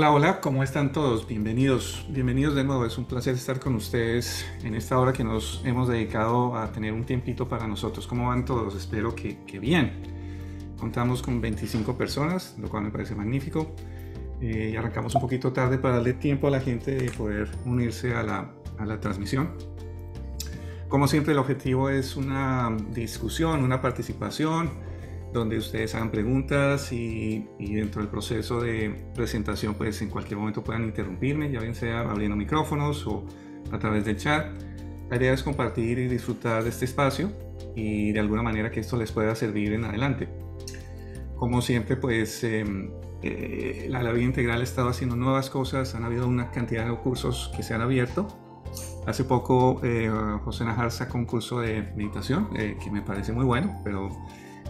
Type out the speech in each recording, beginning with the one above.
Hola, hola, ¿cómo están todos? Bienvenidos, bienvenidos de nuevo. Es un placer estar con ustedes en esta hora que nos hemos dedicado a tener un tiempito para nosotros. ¿Cómo van todos? Espero que bien. Contamos con 25 personas, lo cual me parece magnífico. Y arrancamos un poquito tarde para darle tiempo a la gente de poder unirse a la transmisión. Como siempre, el objetivo es una discusión, una participación, donde ustedes hagan preguntas y dentro del proceso de presentación pues en cualquier momento puedan interrumpirme, ya bien sea abriendo micrófonos o a través del chat. La idea es compartir y disfrutar de este espacio y de alguna manera que esto les pueda servir en adelante. Como siempre pues la vida integral ha estado haciendo nuevas cosas, han habido una cantidad de cursos que se han abierto. Hace poco José Najar sacó un curso de meditación que me parece muy bueno, pero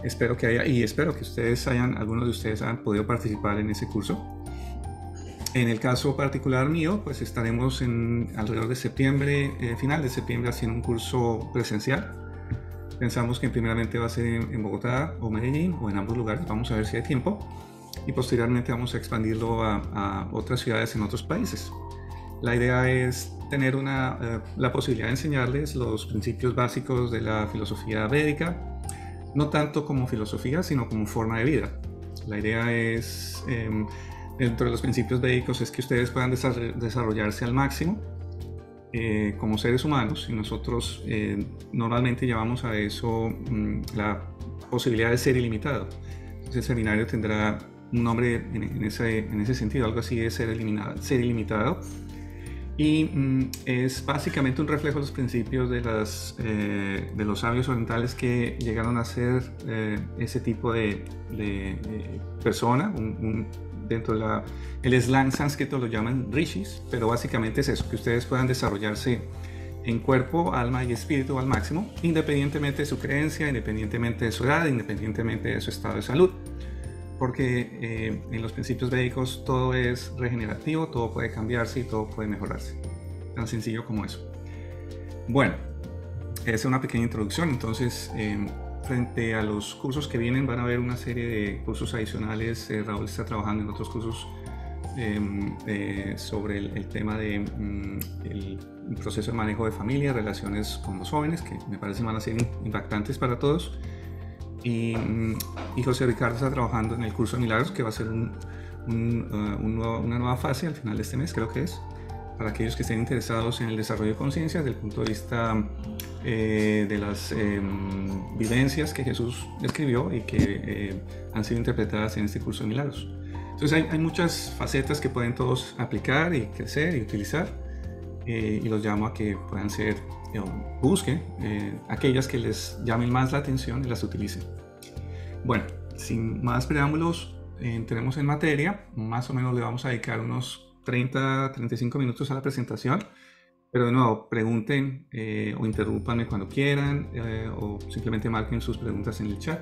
espero que algunos de ustedes hayan podido participar en ese curso. En el caso particular mío, pues estaremos alrededor de septiembre, final de septiembre, haciendo un curso presencial. Pensamos que primeramente va a ser en Bogotá o Medellín o en ambos lugares, vamos a ver si hay tiempo. Y posteriormente vamos a expandirlo a otras ciudades en otros países. La idea es tener la posibilidad de enseñarles los principios básicos de la filosofía védica, no tanto como filosofía, sino como forma de vida. La idea es, dentro de los principios védicos, es que ustedes puedan desarrollarse al máximo como seres humanos, y nosotros normalmente llamamos a eso la posibilidad de ser ilimitado. Entonces, el seminario tendrá un nombre en ese sentido, algo así de ser ilimitado. Y es básicamente un reflejo de los principios de los sabios orientales que llegaron a ser ese tipo de persona. Dentro del slang sánscrito lo llaman rishis, pero básicamente es eso, que ustedes puedan desarrollarse en cuerpo, alma y espíritu al máximo, independientemente de su creencia, independientemente de su edad, independientemente de su estado de salud. Porque en los principios védicos todo es regenerativo, todo puede cambiarse y todo puede mejorarse. Tan sencillo como eso. Bueno, esa es una pequeña introducción. Entonces, frente a los cursos que vienen, van a haber una serie de cursos adicionales. Raúl está trabajando en otros cursos sobre el tema del proceso de manejo de familia, relaciones con los jóvenes, que me parece van a ser impactantes para todos. Y José Ricardo está trabajando en el curso de Milagros, que va a ser una nueva fase al final de este mes, creo que es, para aquellos que estén interesados en el desarrollo de conciencia desde el punto de vista de las vivencias que Jesús escribió y que han sido interpretadas en este curso de Milagros. Entonces hay muchas facetas que pueden todos aplicar y crecer y utilizar, y los llamo a que puedan ser, busquen aquellas que les llamen más la atención y las utilicen. Bueno, sin más preámbulos, entremos en materia. Más o menos le vamos a dedicar unos 30-35 minutos a la presentación, pero de nuevo, pregunten o interrúmpanme cuando quieran, o simplemente marquen sus preguntas en el chat.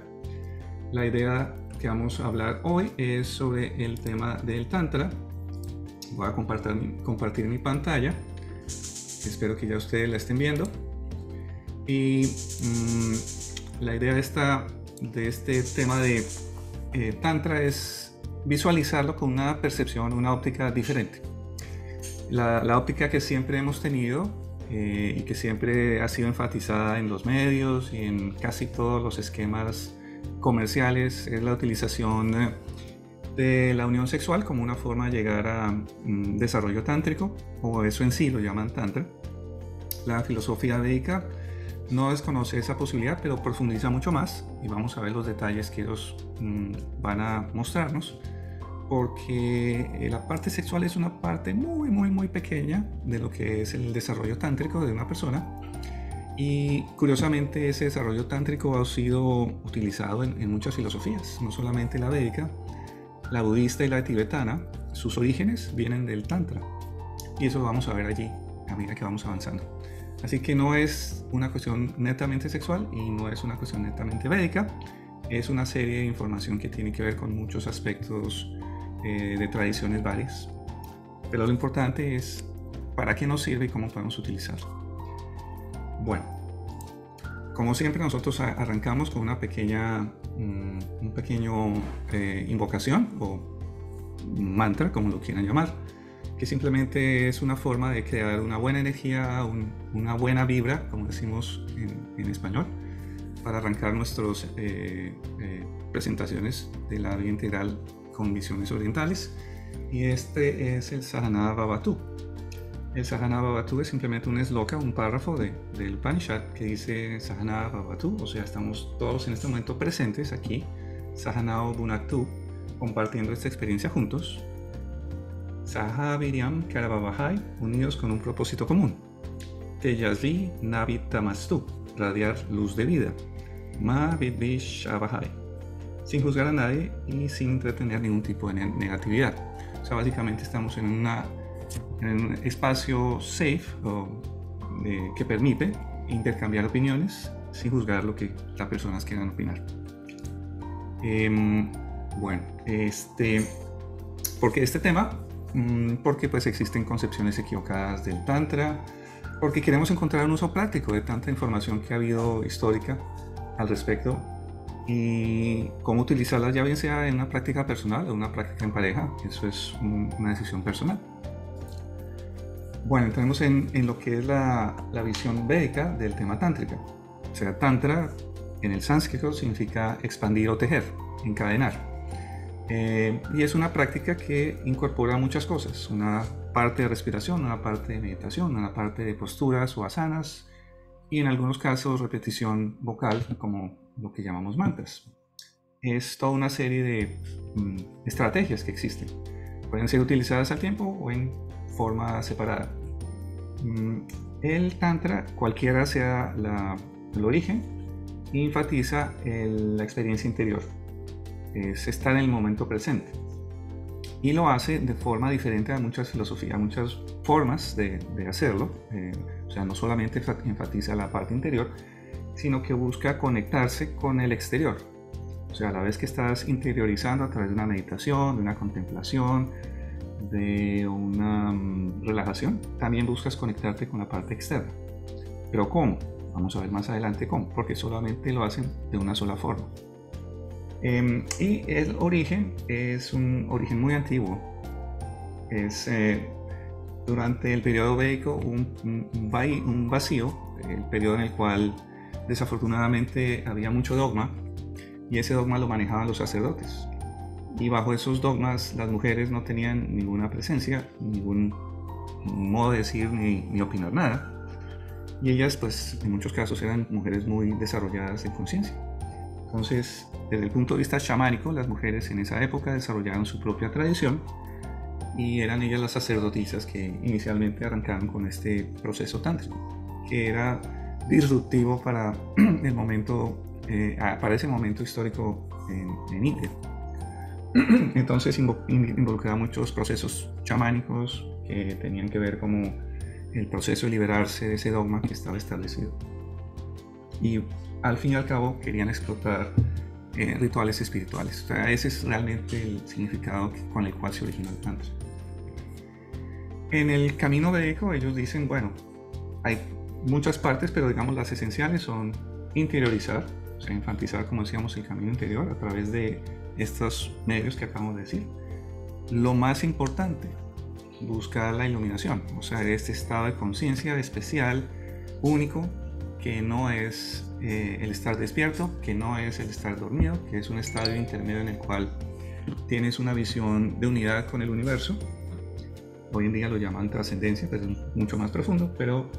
La idea que vamos a hablar hoy es sobre el tema del Tantra. Voy a compartir mi pantalla. Espero que ya ustedes la estén viendo. Y la idea de este tema de Tantra es visualizarlo con una percepción, una óptica diferente. La óptica que siempre hemos tenido y que siempre ha sido enfatizada en los medios y en casi todos los esquemas comerciales es la utilización de la unión sexual como una forma de llegar a desarrollo tántrico, o eso en sí lo llaman tantra. La filosofía védica no desconoce esa posibilidad, pero profundiza mucho más, y vamos a ver los detalles que ellos van a mostrarnos, porque la parte sexual es una parte muy, muy, muy pequeña de lo que es el desarrollo tántrico de una persona. Y curiosamente ese desarrollo tántrico ha sido utilizado en muchas filosofías, no solamente la védica, la budista y la tibetana. Sus orígenes vienen del tantra, y eso lo vamos a ver allí a medida que vamos avanzando. Así que no es una cuestión netamente sexual y no es una cuestión netamente védica, es una serie de información que tiene que ver con muchos aspectos de tradiciones varias. Pero lo importante es para qué nos sirve y cómo podemos utilizarlo. Bueno, como siempre nosotros arrancamos con una pequeña invocación o mantra, como lo quieran llamar, que simplemente es una forma de crear una buena energía, una buena vibra, como decimos en español, para arrancar nuestras presentaciones de la vida integral con visiones orientales. Y este es el Sahana Bhavatu. El Sahana Bhavatu es simplemente un esloka, un párrafo del Upanishad que dice Sahana Bhavatu, o sea, estamos todos en este momento presentes aquí, Sahanao Bhunaktu, compartiendo esta experiencia juntos. Saha Viryam Karavavahai, unidos con un propósito común. Teyasvi Navitamastu, radiar luz de vida. Ma Vidvishavahai, sin juzgar a nadie y sin entretener ningún tipo de negatividad. O sea, básicamente estamos en un espacio safe que permite intercambiar opiniones sin juzgar lo que las personas quieran opinar. Bueno, ¿por qué este tema? Porque pues existen concepciones equivocadas del Tantra, porque queremos encontrar un uso práctico de tanta información que ha habido histórica al respecto y cómo utilizarla, ya bien sea en una práctica personal o una práctica en pareja. Eso es una decisión personal. Bueno, entremos en lo que es la visión védica del tema tántrica. O sea, tantra en el sánscrito significa expandir o tejer, encadenar. Y es una práctica que incorpora muchas cosas, una parte de respiración, una parte de meditación, una parte de posturas o asanas y en algunos casos repetición vocal como lo que llamamos mantras. Es toda una serie de estrategias que existen. Pueden ser utilizadas al tiempo o en forma separada. El Tantra, cualquiera sea el origen, enfatiza la experiencia interior. Es estar en el momento presente. Y lo hace de forma diferente a muchas filosofías, muchas formas de hacerlo. O sea, no solamente enfatiza la parte interior, sino que busca conectarse con el exterior. O sea, a la vez que estás interiorizando a través de una meditación, de una contemplación, de una relajación, también buscas conectarte con la parte externa. ¿Pero cómo? Vamos a ver más adelante cómo, porque solamente lo hacen de una sola forma. Y el origen es un origen muy antiguo. Es durante el periodo védico un vacío, el periodo en el cual desafortunadamente había mucho dogma y ese dogma lo manejaban los sacerdotes. Y bajo esos dogmas las mujeres no tenían ninguna presencia, ningún modo de decir ni opinar nada. Y ellas pues en muchos casos eran mujeres muy desarrolladas en conciencia. Entonces, desde el punto de vista chamánico, las mujeres en esa época desarrollaron su propia tradición y eran ellas las sacerdotisas que inicialmente arrancaron con este proceso tántrico, que era disruptivo para para ese momento histórico en India. Entonces involucraba muchos procesos chamánicos que tenían que ver como el proceso de liberarse de ese dogma que estaba establecido. Y al fin y al cabo querían explotar rituales espirituales. O sea, ese es realmente el significado con el cual se originó el Tantra. En el camino védico ellos dicen, bueno, hay muchas partes, pero digamos las esenciales son interiorizar, o sea, enfatizar, como decíamos, el camino interior a través de estos medios que acabamos de decir. Lo más importante, buscar la iluminación, o sea, este estado de conciencia especial, único, que no es el estar despierto, que no es el estar dormido, que es un estado intermedio en el cual tienes una visión de unidad con el universo. Hoy en día lo llaman trascendencia, pero es mucho más profundo, pero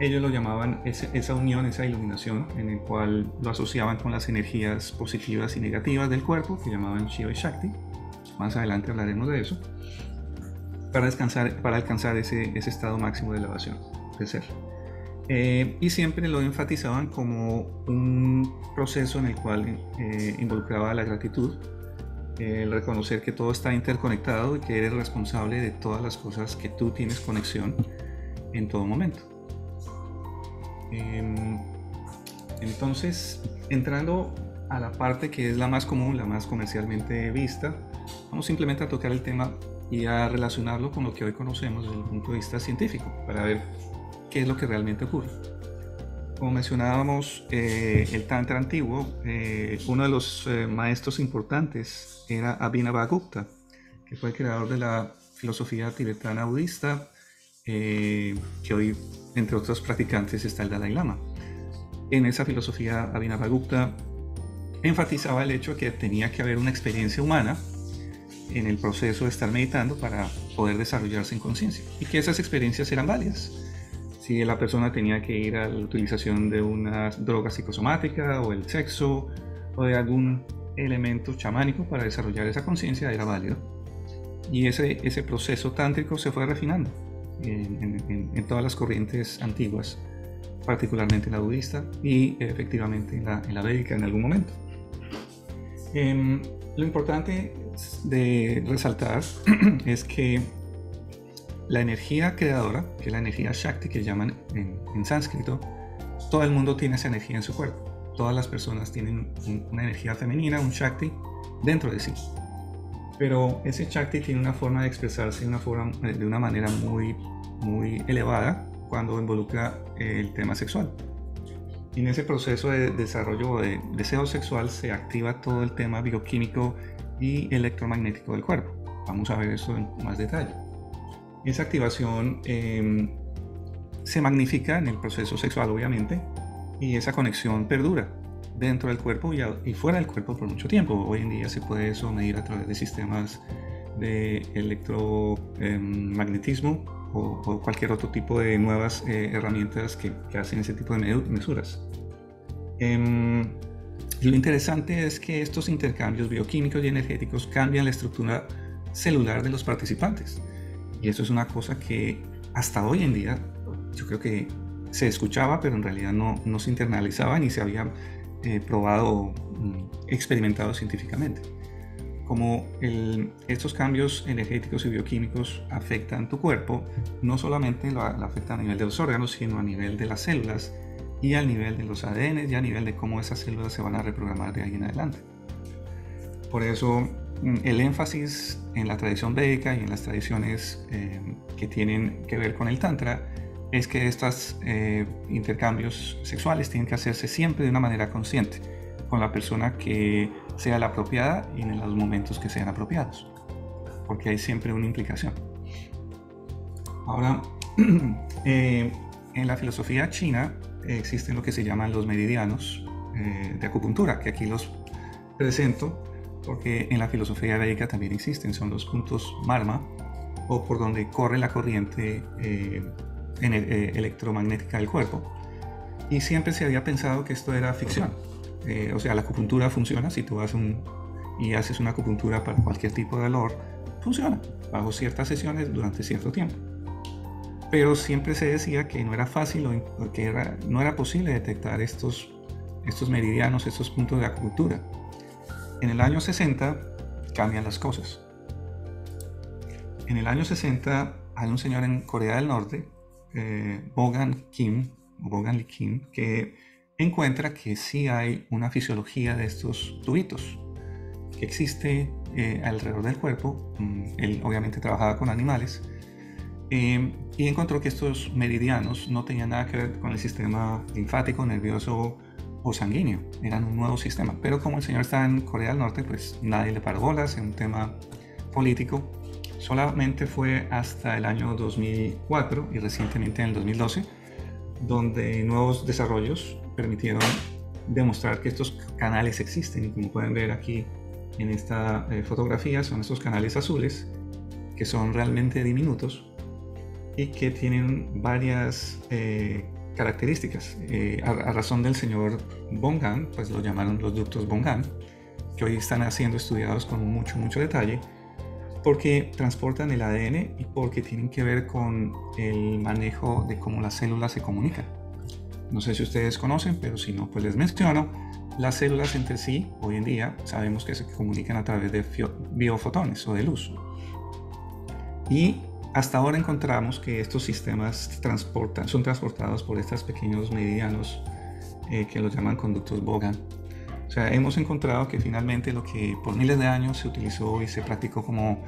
ellos lo llamaban esa unión, esa iluminación, en el cual lo asociaban con las energías positivas y negativas del cuerpo, que llamaban Shiva y Shakti. Más adelante hablaremos de eso, para alcanzar ese estado máximo de elevación, de ser. Y siempre lo enfatizaban como un proceso en el cual involucraba la gratitud, el reconocer que todo está interconectado y que eres responsable de todas las cosas que tú tienes conexión en todo momento. Entonces, entrando a la parte que es la más común, la más comercialmente vista, vamos simplemente a tocar el tema y a relacionarlo con lo que hoy conocemos desde el punto de vista científico, para ver qué es lo que realmente ocurre. Como mencionábamos, el Tantra antiguo, uno de los maestros importantes era Abhinavagupta, que fue el creador de la filosofía tibetana budista, que hoy, entre otros practicantes, está el Dalai Lama. En esa filosofía, Abhinavagupta enfatizaba el hecho de que tenía que haber una experiencia humana en el proceso de estar meditando para poder desarrollarse en conciencia, y que esas experiencias eran válidas. Si la persona tenía que ir a la utilización de una droga psicosomática o el sexo o de algún elemento chamánico para desarrollar esa conciencia, era válido. Y ese proceso tántrico se fue refinando en todas las corrientes antiguas, particularmente la budista y efectivamente en la védica en algún momento. Lo importante de resaltar es que la energía creadora, que es la energía Shakti que llaman en sánscrito, todo el mundo tiene esa energía en su cuerpo. Todas las personas tienen una energía femenina, un Shakti, dentro de sí. Pero ese Shakti tiene una forma de expresarse de una manera muy, muy elevada cuando involucra el tema sexual. Y en ese proceso de desarrollo de deseo sexual se activa todo el tema bioquímico y electromagnético del cuerpo. Vamos a ver eso en más detalle. Esa activación se magnifica en el proceso sexual, obviamente, y esa conexión perdura dentro del cuerpo y fuera del cuerpo por mucho tiempo. Hoy en día se puede eso medir a través de sistemas de electromagnetismo o cualquier otro tipo de nuevas herramientas que hacen ese tipo de mesuras. Lo interesante es que estos intercambios bioquímicos y energéticos cambian la estructura celular de los participantes. Y eso es una cosa que hasta hoy en día yo creo que se escuchaba, pero en realidad no se internalizaba ni se había probado, experimentado científicamente. Como estos cambios energéticos y bioquímicos afectan tu cuerpo, no solamente lo afectan a nivel de los órganos, sino a nivel de las células y a nivel de los ADN y a nivel de cómo esas células se van a reprogramar de ahí en adelante. Por eso el énfasis en la tradición védica y en las tradiciones que tienen que ver con el Tantra es que estos intercambios sexuales tienen que hacerse siempre de una manera consciente, con la persona que sea la apropiada y en los momentos que sean apropiados, porque hay siempre una implicación. Ahora, en la filosofía china existen lo que se llaman los meridianos de acupuntura, que aquí los presento porque en la filosofía védica también existen. Son los puntos marma, o por donde corre la corriente electromagnética del cuerpo, y siempre se había pensado que esto era ficción. O sea, la acupuntura funciona. Si tú vas y haces una acupuntura para cualquier tipo de dolor, funciona bajo ciertas sesiones durante cierto tiempo. Pero siempre se decía que no era fácil o que no era posible detectar estos meridianos, estos puntos de acupuntura. En el año 60 cambian las cosas. En el año 60 hay un señor en Corea del Norte, Bogan Lee Kim, que encuentra que sí hay una fisiología de estos tubitos que existe alrededor del cuerpo. Él obviamente trabajaba con animales y encontró que estos meridianos no tenían nada que ver con el sistema linfático, nervioso o sanguíneo. Eran un nuevo sistema, pero como el señor está en Corea del Norte, pues nadie le paró bolas. En un tema político. Solamente fue hasta el año 2004 y recientemente en el 2012 donde nuevos desarrollos permitieron demostrar que estos canales existen, y como pueden ver aquí en esta fotografía, son estos canales azules que son realmente diminutos y que tienen varias características. A razón del señor Bongan, pues lo llamaron los ductos Bongan, que hoy están siendo estudiados con mucho detalle, porque transportan el ADN y porque tienen que ver con el manejo de cómo las células se comunican. No sé si ustedes conocen, pero si no, pues les menciono. Las células entre sí, hoy en día, sabemos que se comunican a través de biofotones o de luz. Y hasta ahora encontramos que estos sistemas son transportados por estos pequeños meridianos que los llaman conductos Bogan. O sea, hemos encontrado que finalmente lo que por miles de años se utilizó y se practicó como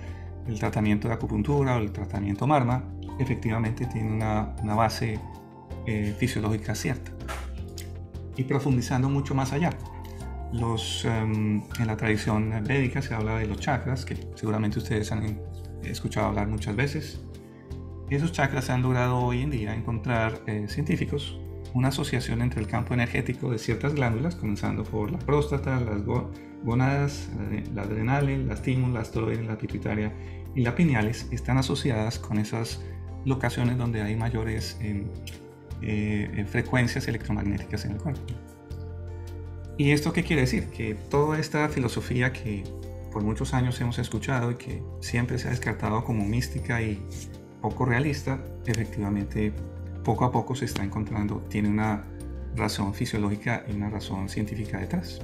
el tratamiento de acupuntura o el tratamiento marma, efectivamente tiene una base fisiológica cierta. Y profundizando mucho más allá, En la tradición védica se habla de los chakras, que seguramente ustedes han escuchado hablar muchas veces. Esos chakras han logrado hoy en día encontrar científicos una asociación entre el campo energético de ciertas glándulas, comenzando por la próstata, las gónadas, la adrenales, las thymus, la tiroides, la pituitaria y la pineales, están asociadas con esas locaciones donde hay mayores frecuencias electromagnéticas en el cuerpo. ¿Y esto qué quiere decir? Que toda esta filosofía que por muchos años hemos escuchado y que siempre se ha descartado como mística y poco realista, efectivamente poco a poco se está encontrando, tiene una razón fisiológica y una razón científica detrás.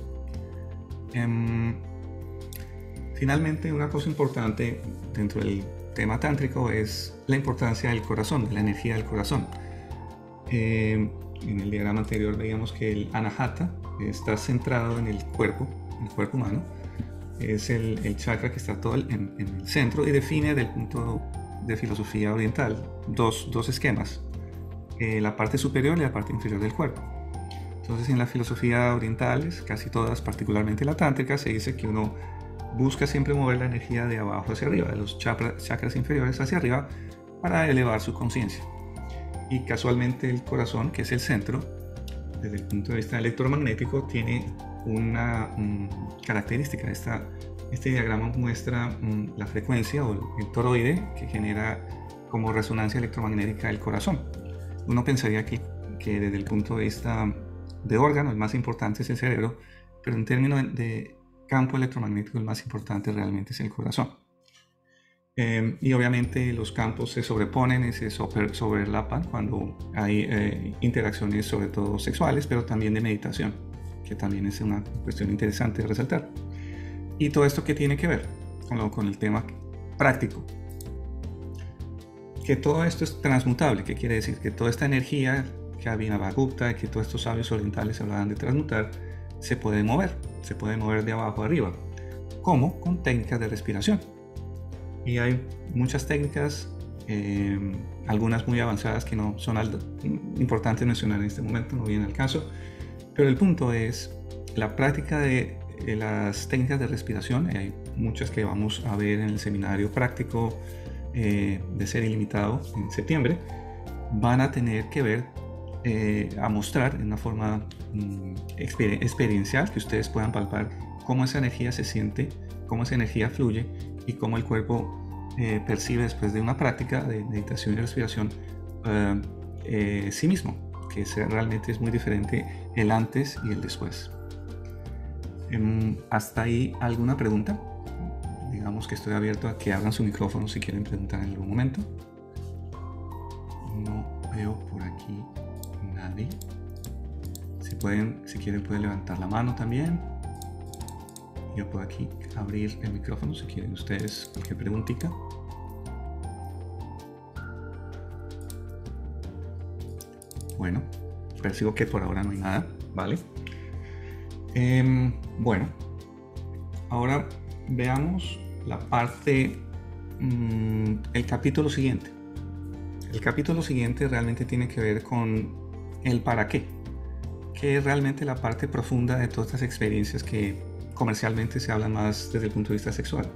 Finalmente, una cosa importante dentro del tema tántrico es la importancia del corazón, de la energía del corazón. En el diagrama anterior veíamos que el anahata está centrado en el cuerpo humano. Es el chakra que está todo en el centro y define del punto de filosofía oriental dos esquemas, la parte superior y la parte inferior del cuerpo. Entonces, en la filosofía oriental, casi todas, particularmente la tántrica, se dice que uno busca siempre mover la energía de abajo hacia arriba, de los chakras inferiores hacia arriba, para elevar su conciencia. Y casualmente el corazón, que es el centro, desde el punto de vista electromagnético, tiene una característica. Este diagrama muestra la frecuencia o el toroide que genera como resonancia electromagnética el corazón. Uno pensaría que desde el punto de vista de órgano el más importante es el cerebro, pero en términos de campo electromagnético el más importante realmente es el corazón. Y obviamente los campos se sobreponen y se sobrelapan cuando hay interacciones, sobre todo sexuales, pero también de meditación, que también es una cuestión interesante de resaltar. Y todo esto que tiene que ver con el tema práctico. Que todo esto es transmutable. ¿Qué quiere decir? Que toda esta energía que Abhinavagupta, que todos estos sabios orientales hablaban de transmutar, se puede mover de abajo a arriba. ¿Cómo? Con técnicas de respiración. Y hay muchas técnicas, algunas muy avanzadas que no son importantes mencionar en este momento, no viene al caso. Pero el punto es la práctica de las técnicas de respiración. Hay muchas que vamos a ver en el seminario práctico de Ser Ilimitado en septiembre. Van a tener que ver, a mostrar de una forma experiencial, que ustedes puedan palpar cómo esa energía se siente, cómo esa energía fluye y cómo el cuerpo percibe después de una práctica de meditación y respiración sí mismo, que realmente es muy diferente el antes y el después. ¿Hasta ahí alguna pregunta? Digamos que estoy abierto a que abran su micrófono si quieren preguntar en algún momento. No veo por aquí nadie. Si quieren pueden levantar la mano también. Yo puedo aquí abrir el micrófono si quieren ustedes cualquier preguntita. Bueno, percibo que por ahora no hay nada, ¿vale? Bueno, ahora veamos la parte, el capítulo siguiente. El capítulo siguiente realmente tiene que ver con el para qué, que es realmente la parte profunda de todas estas experiencias que comercialmente se hablan más desde el punto de vista sexual.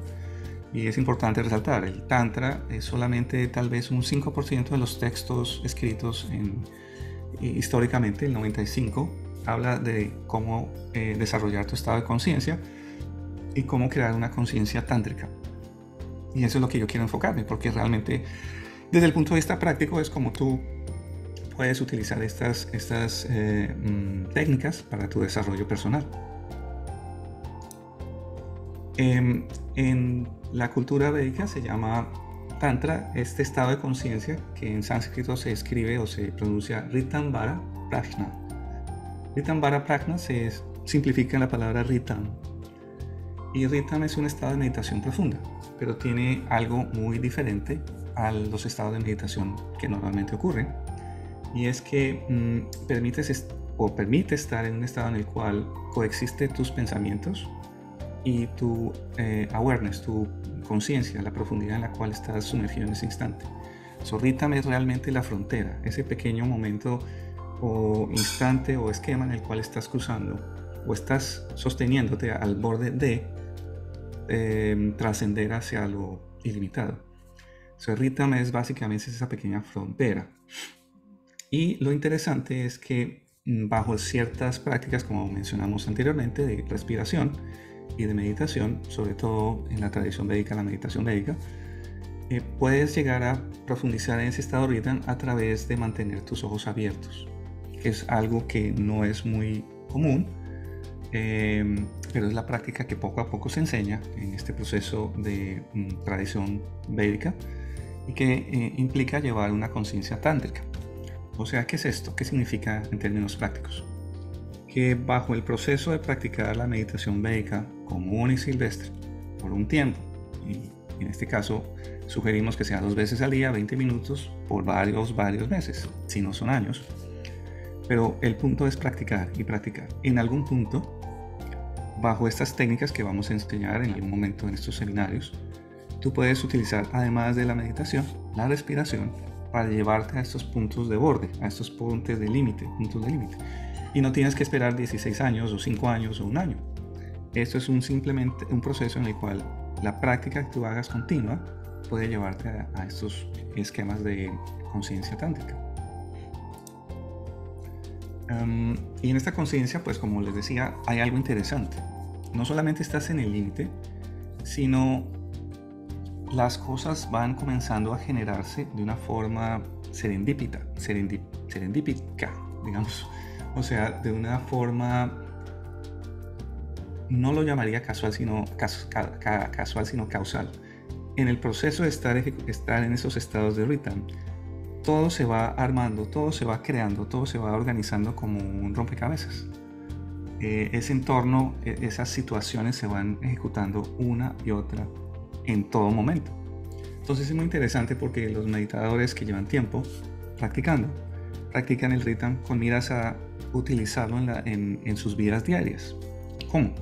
Y es importante resaltar, el Tantra es solamente tal vez un 5% de los textos escritos históricamente. El 95% habla de cómo desarrollar tu estado de conciencia y cómo crear una conciencia tántrica. Y eso es lo que yo quiero enfocarme, porque realmente desde el punto de vista práctico es como tú puedes utilizar estas técnicas para tu desarrollo personal. En la cultura védica se llama Tantra este estado de conciencia que en sánscrito se escribe o se pronuncia Ritambhara Prajna. Ritambhara Prajna se simplifica en la palabra Ritam. Y Ritam es un estado de meditación profunda, pero tiene algo muy diferente a los estados de meditación que normalmente ocurren. Y es que permite estar en un estado en el cual coexiste tus pensamientos y tu awareness, tu conciencia, la profundidad en la cual estás sumergido en ese instante. Ritam es realmente la frontera, ese pequeño momento o instante o esquema en el cual estás cruzando o estás sosteniéndote al borde de trascender hacia lo ilimitado. So, el rhythm es básicamente esa pequeña frontera. Y lo interesante es que bajo ciertas prácticas, como mencionamos anteriormente, de respiración y de meditación, sobre todo en la tradición védica, la meditación védica, puedes llegar a profundizar en ese estado rhythm a través de mantener tus ojos abiertos, que es algo que no es muy común, pero es la práctica que poco a poco se enseña en este proceso de tradición védica y que implica llevar una conciencia tántrica. O sea, ¿qué es esto? ¿Qué significa en términos prácticos? Que bajo el proceso de practicar la meditación védica común y silvestre por un tiempo, y en este caso sugerimos que sea 2 veces al día, 20 minutos, por varios meses, si no son años, pero el punto es practicar y practicar. En algún punto, bajo estas técnicas que vamos a enseñar en algún momento en estos seminarios, tú puedes utilizar, además de la meditación, la respiración para llevarte a estos puntos de borde, a estos puntos de límite. Y no tienes que esperar 16 años o 5 años o 1 año. Esto es simplemente un proceso en el cual la práctica que tú hagas continua puede llevarte a estos esquemas de conciencia tántrica. Y en esta conciencia, pues como les decía, hay algo interesante. No solamente estás en el límite, sino las cosas van comenzando a generarse de una forma serendípica, digamos. O sea, de una forma, no lo llamaría casual, sino causal. En el proceso de estar en esos estados de rhythm, todo se va armando, todo se va creando, todo se va organizando como un rompecabezas. Ese entorno, esas situaciones se van ejecutando una y otra en todo momento. Entonces es muy interesante porque los meditadores que llevan tiempo practican el rhythm con miras a utilizarlo en sus vidas diarias. ¿Cómo?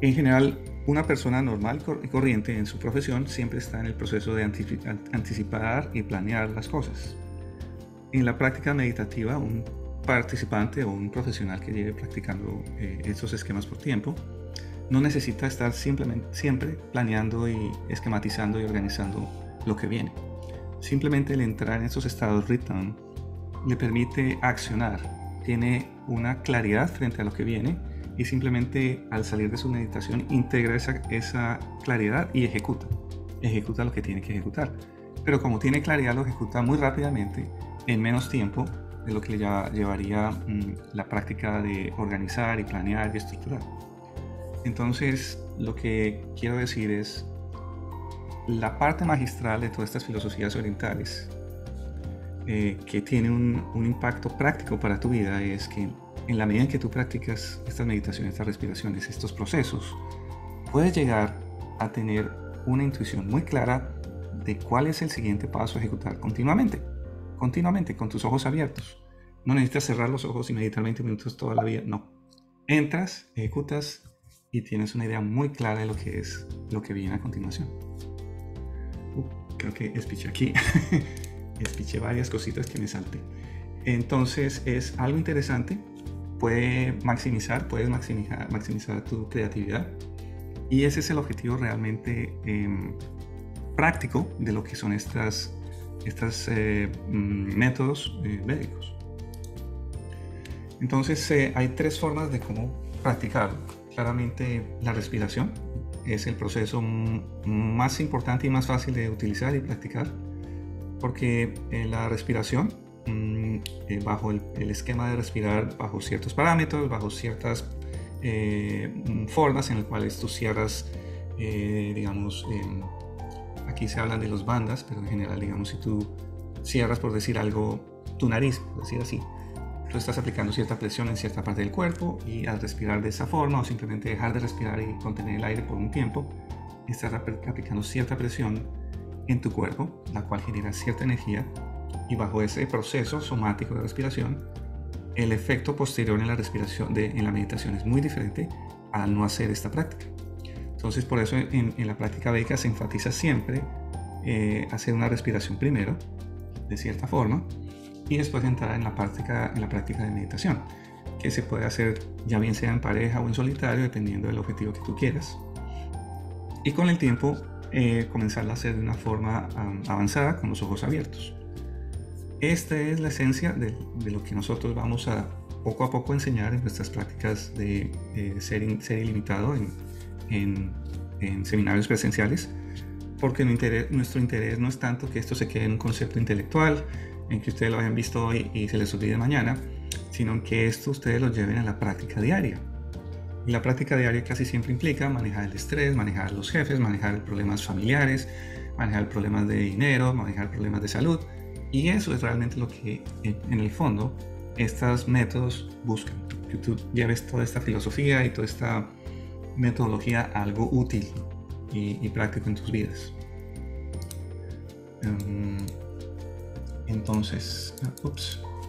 En general, una persona normal y corriente en su profesión siempre está en el proceso de anticipar y planear las cosas. En la práctica meditativa, un participante o un profesional que lleve practicando estos esquemas por tiempo no necesita estar siempre planeando y esquematizando y organizando lo que viene. Simplemente el entrar en esos estados rhythm le permite accionar, tiene una claridad frente a lo que viene y simplemente al salir de su meditación integra esa claridad y ejecuta lo que tiene que ejecutar. Pero como tiene claridad lo ejecuta muy rápidamente, en menos tiempo de lo que le llevaría la práctica de organizar y planear y estructurar. Entonces, lo que quiero decir es, la parte magistral de todas estas filosofías orientales que tiene un impacto práctico para tu vida es que en la medida en que tú practicas estas meditaciones, estas respiraciones, estos procesos, puedes llegar a tener una intuición muy clara de cuál es el siguiente paso a ejecutar continuamente, con tus ojos abiertos. No necesitas cerrar los ojos y meditar 20 minutos toda la vida, no. Entras, ejecutas y tienes una idea muy clara de lo que es lo que viene a continuación. Creo que espiché aquí, espiché varias cositas que me salté. Entonces es algo interesante, puedes maximizar tu creatividad y ese es el objetivo realmente práctico de lo que son estos métodos médicos. Entonces hay 3 formas de cómo practicarlo. Claramente la respiración es el proceso más importante y más fácil de utilizar y practicar, porque la respiración, bajo el esquema de respirar bajo ciertos parámetros, bajo ciertas formas en las cuales tú cierras, aquí se hablan de los bandas, pero en general, digamos, si tú cierras, por decir algo, tu nariz, por decir así, tú estás aplicando cierta presión en cierta parte del cuerpo y al respirar de esa forma o simplemente dejar de respirar y contener el aire por un tiempo, estás aplicando cierta presión en tu cuerpo, la cual genera cierta energía y bajo ese proceso somático de respiración, el efecto posterior en la respiración, en la meditación es muy diferente al no hacer esta práctica. Entonces por eso en la práctica védica se enfatiza siempre hacer una respiración primero, de cierta forma, y después entrar en la práctica de meditación. que se puede hacer ya bien sea en pareja o en solitario, dependiendo del objetivo que tú quieras. Y con el tiempo comenzarla a hacer de una forma avanzada con los ojos abiertos. Esta es la esencia de lo que nosotros vamos a poco enseñar en nuestras prácticas de ser ilimitado en seminarios presenciales, porque nuestro interés no es tanto que esto se quede en un concepto intelectual, en que ustedes lo hayan visto hoy y se les olvide mañana, sino que esto ustedes lo lleven a la práctica diaria. Y la práctica diaria casi siempre implica manejar el estrés, manejar los jefes, manejar problemas familiares, manejar problemas de dinero, manejar problemas de salud. Y eso es realmente lo que en el fondo estos métodos buscan, que tú lleves toda esta filosofía y toda esta metodología a algo útil y práctico en tus vidas. Entonces,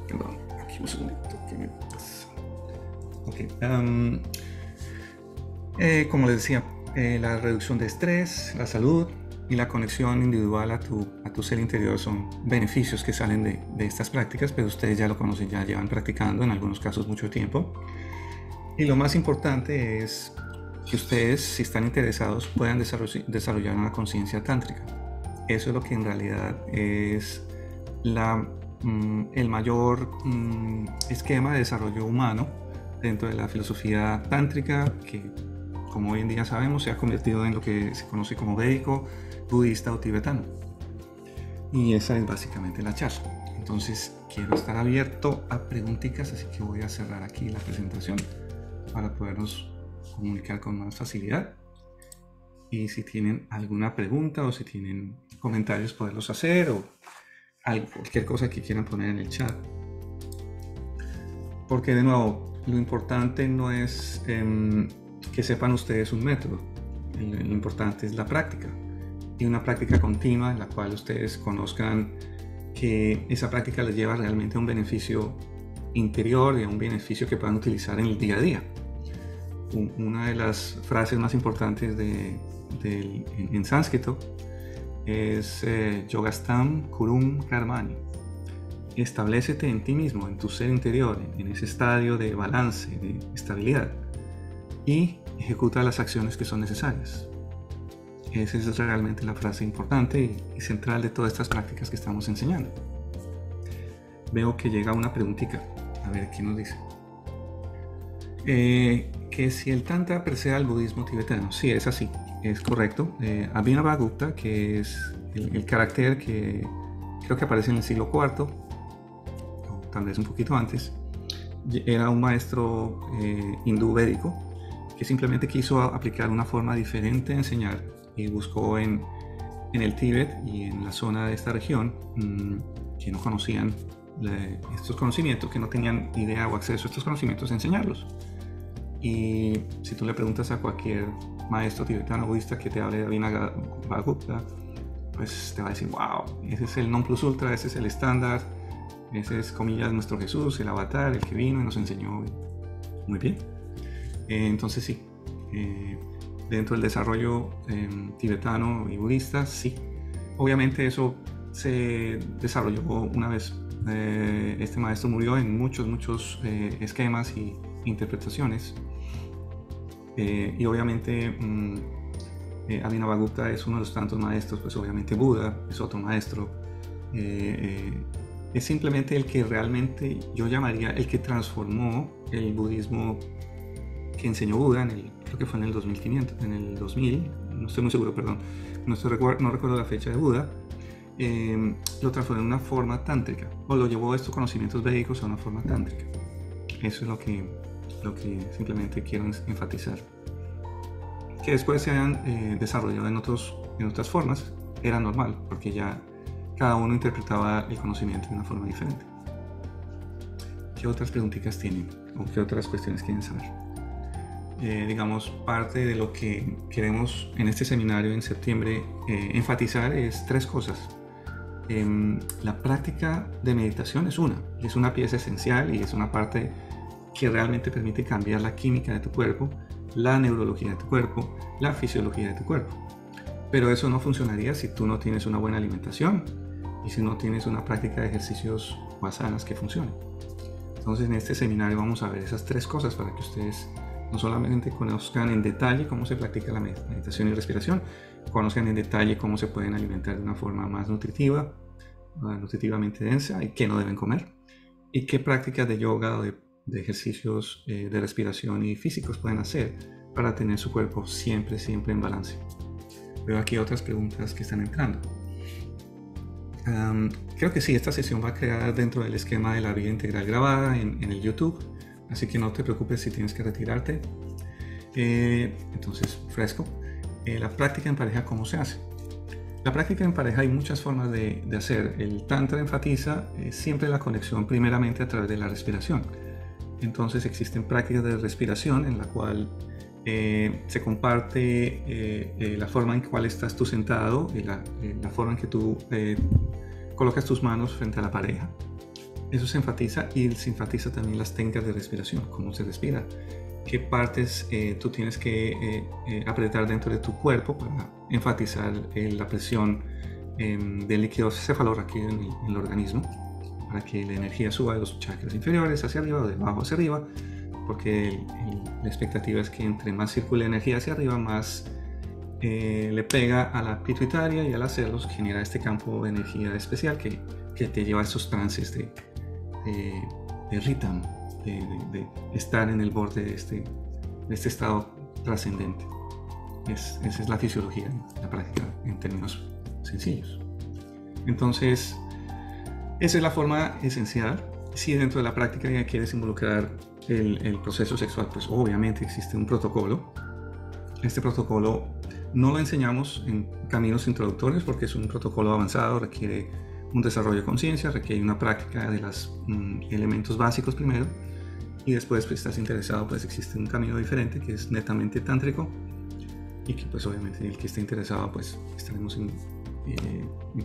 perdón, aquí un segundito, ¿qué me pasa? Como les decía, la reducción de estrés, la salud y la conexión individual a tu ser interior son beneficios que salen de estas prácticas, pero ustedes ya lo conocen, ya llevan practicando en algunos casos mucho tiempo. Y lo más importante es que ustedes, si están interesados, puedan desarrollar una conciencia tántrica. Eso es lo que en realidad es el mayor esquema de desarrollo humano dentro de la filosofía tántrica, que como hoy en día sabemos se ha convertido en lo que se conoce como védico, budista o tibetano. Y esa es básicamente la charla. Entonces quiero estar abierto a preguntitas, así que voy a cerrar aquí la presentación para podernos comunicar con más facilidad. Y si tienen alguna pregunta o si tienen comentarios, poderlos hacer, o cualquier cosa que quieran poner en el chat. Porque de nuevo, lo importante no es que sepan ustedes un método. Lo importante es la práctica, y una práctica continua en la cual ustedes conozcan que esa práctica les lleva realmente a un beneficio interior y a un beneficio que puedan utilizar en el día a día. Una de las frases más importantes en sánscrito es Yogastam Kurum Karmani. Establécete en ti mismo, en tu ser interior, en ese estadio de balance, de estabilidad, y ejecuta las acciones que son necesarias. Esa es realmente la frase importante y central de todas estas prácticas que estamos enseñando. Veo que llega una preguntita, a ver qué nos dice. Que si el Tantra precede al budismo tibetano. Sí, es así, es correcto. Abhinavagupta, que es el carácter que creo que aparece en el siglo IV, o tal vez un poquito antes, era un maestro hindú védico que simplemente quiso aplicar una forma diferente de enseñar, y buscó en el Tíbet y en la zona de esta región que no conocían estos conocimientos, que no tenían idea o acceso a estos conocimientos, enseñarlos. Y si tú le preguntas a cualquier maestro tibetano budista que te hable de Abhinavagupta, pues te va a decir, wow, ese es el non plus ultra, ese es el estándar, ese es, comillas, nuestro Jesús, el avatar, el que vino y nos enseñó. Muy bien. Entonces sí, dentro del desarrollo tibetano y budista, sí. Obviamente eso se desarrolló una vez este maestro murió, en muchos esquemas y interpretaciones. Y obviamente Abhinavagupta es uno de los tantos maestros, pues obviamente Buda es otro maestro. Es simplemente el que realmente yo llamaría el que transformó el budismo que enseñó Buda creo que fue en el 2500, en el 2000, no estoy muy seguro, perdón, no recuerdo la fecha de Buda. Lo transformó en una forma tántrica, o lo llevó estos conocimientos védicos a una forma tántrica. Eso es lo que simplemente quiero enfatizar. Que después se hayan desarrollado en otras formas era normal, porque ya cada uno interpretaba el conocimiento de una forma diferente. ¿Qué otras preguntitas tienen? ¿O qué otras cuestiones quieren saber? Digamos, parte de lo que queremos en este seminario en septiembre enfatizar es 3 cosas. La práctica de meditación es una pieza esencial, y es una parte que realmente permite cambiar la química de tu cuerpo, la neurología de tu cuerpo, la fisiología de tu cuerpo. Pero eso no funcionaría si tú no tienes una buena alimentación y si no tienes una práctica de ejercicios o asanas que funcione. Entonces en este seminario vamos a ver esas tres cosas para que ustedes no solamente conozcan en detalle cómo se practica la meditación y respiración, conozcan en detalle cómo se pueden alimentar de una forma más nutritiva, nutritivamente densa, y qué no deben comer, y qué prácticas de yoga o de ejercicios de respiración y físicos pueden hacer para tener su cuerpo siempre en balance. Veo aquí otras preguntas que están entrando. Creo que sí, esta sesión va a quedar dentro del esquema de la vida integral grabada en el YouTube, así que no te preocupes si tienes que retirarte. Entonces, fresco. La práctica en pareja, ¿cómo se hace? La práctica en pareja hay muchas formas de hacer. El Tantra enfatiza siempre la conexión primeramente a través de la respiración. Entonces existen prácticas de respiración en la cual se comparte la forma en cual estás tú sentado y la forma en que tú colocas tus manos frente a la pareja. Eso se enfatiza, y se enfatiza también las técnicas de respiración, cómo se respira, qué partes tú tienes que apretar dentro de tu cuerpo para enfatizar la presión del líquido cefalorraquídeo en el organismo, para que la energía suba de los chakras inferiores hacia arriba o de abajo hacia arriba, porque la expectativa es que entre más circule energía hacia arriba, más le pega a la pituitaria y a las células, genera este campo de energía especial que te lleva a esos trances de rhythm, de estar en el borde de este estado trascendente. Esa es la fisiología, la práctica en términos sencillos. Entonces, esa es la forma esencial. Si dentro de la práctica ya quieres involucrar el proceso sexual, pues obviamente existe un protocolo. Este protocolo no lo enseñamos en caminos introductorios porque es un protocolo avanzado, requiere un desarrollo de conciencia, requiere una práctica de los elementos básicos primero, y después, pues, estás interesado, pues existe un camino diferente que es netamente tántrico, y que pues obviamente el que esté interesado, pues estaremos en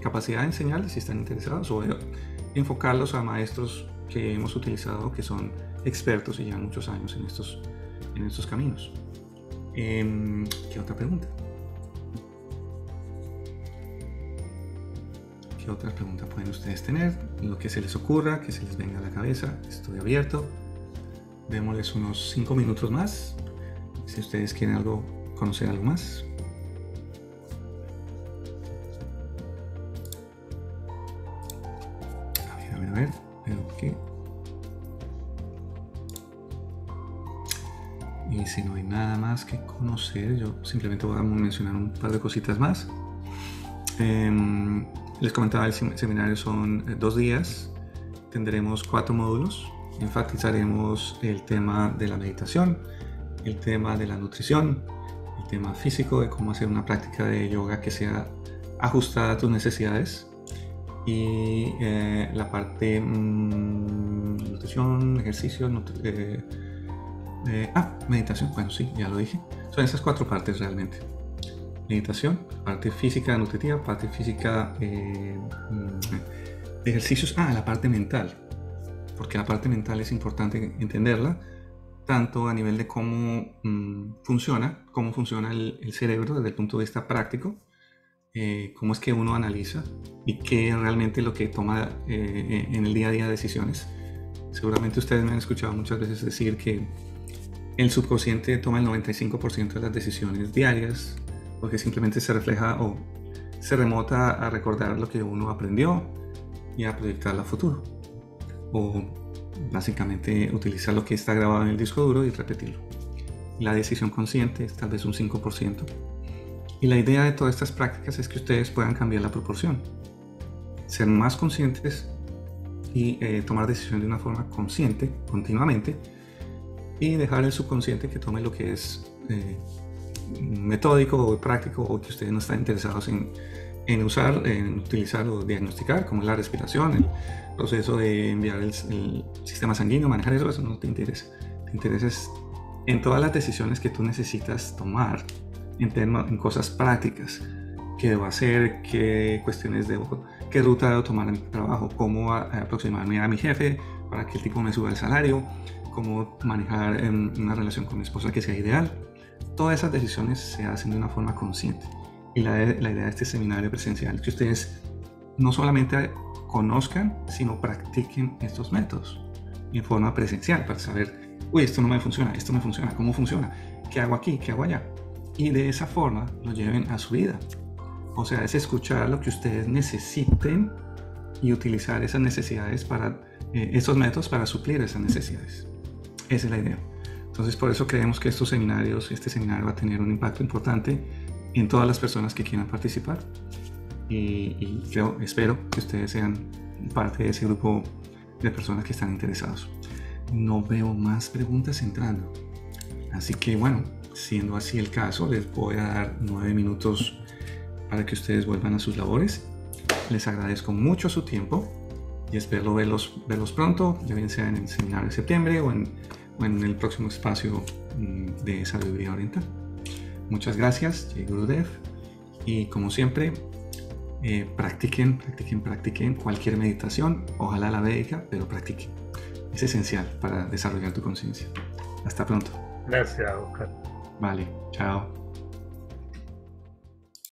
capacidad de enseñarles si están interesados, o enfocarlos a maestros que hemos utilizado, que son expertos y llevan muchos años en estos caminos. ¿Qué otra pregunta? ¿Qué otras preguntas pueden ustedes tener? Lo que se les ocurra, que se les venga a la cabeza. Estoy abierto. Démosles unos 5 minutos más. Si ustedes quieren conocer algo más. A ver. Okay. Y si no hay nada más que conocer, yo simplemente voy a mencionar un par de cositas más. Les comentaba, el seminario son 2 días, tendremos 4 módulos, enfatizaremos el tema de la meditación, el tema de la nutrición, el tema físico, de cómo hacer una práctica de yoga que sea ajustada a tus necesidades, y la parte nutrición, ejercicio, meditación, bueno, sí, ya lo dije. Son esas 4 partes realmente. Meditación, parte física nutritiva, parte física de ejercicios, la parte mental, porque la parte mental es importante entenderla, tanto a nivel de cómo funciona el cerebro desde el punto de vista práctico, cómo es que uno analiza y qué realmente lo que toma en el día a día decisiones. Seguramente ustedes me han escuchado muchas veces decir que el subconsciente toma el 95% de las decisiones diarias, porque simplemente se refleja o se remota a recordar lo que uno aprendió y a proyectarlo a futuro, o básicamente utilizar lo que está grabado en el disco duro y repetirlo. La decisión consciente es tal vez un 5%, y la idea de todas estas prácticas es que ustedes puedan cambiar la proporción, ser más conscientes y tomar decisiones de una forma consciente continuamente, y dejar el subconsciente que tome lo que es metódico o práctico, o que ustedes no están interesados en usar, en utilizar o diagnosticar, como es la respiración, el proceso de enviar el sistema sanguíneo, manejar eso no te interesa. Te interesa en todas las decisiones que tú necesitas tomar en cosas prácticas. ¿Qué debo hacer? ¿Qué cuestiones qué ruta debo tomar en el trabajo? ¿Cómo aproximarme a mi jefe para que el tipo me suba el salario? ¿Cómo manejar una relación con mi esposa que sea ideal? Todas esas decisiones se hacen de una forma consciente. Y la idea de este seminario presencial es que ustedes no solamente conozcan, sino practiquen estos métodos. en forma presencial para saber, uy, esto no me funciona, esto me funciona, ¿cómo funciona? ¿Qué hago aquí? ¿Qué hago allá? Y de esa forma lo lleven a su vida. O sea, es escuchar lo que ustedes necesiten y utilizar esas necesidades para, esos métodos para suplir esas necesidades. Esa es la idea. Entonces, por eso creemos que este seminario va a tener un impacto importante en todas las personas que quieran participar. Y yo espero que ustedes sean parte de ese grupo de personas que están interesados. No veo más preguntas entrando. Así que bueno, siendo así el caso, les voy a dar 9 minutos para que ustedes vuelvan a sus labores. Les agradezco mucho su tiempo y espero verlos pronto, ya bien sea en el seminario de septiembre o en el próximo espacio de sabiduría oriental. Muchas gracias, Jai Gurudev, y como siempre, practiquen cualquier meditación, ojalá la védica, pero practiquen. Es esencial para desarrollar tu conciencia. Hasta pronto. Gracias, Oscar. Vale, chao.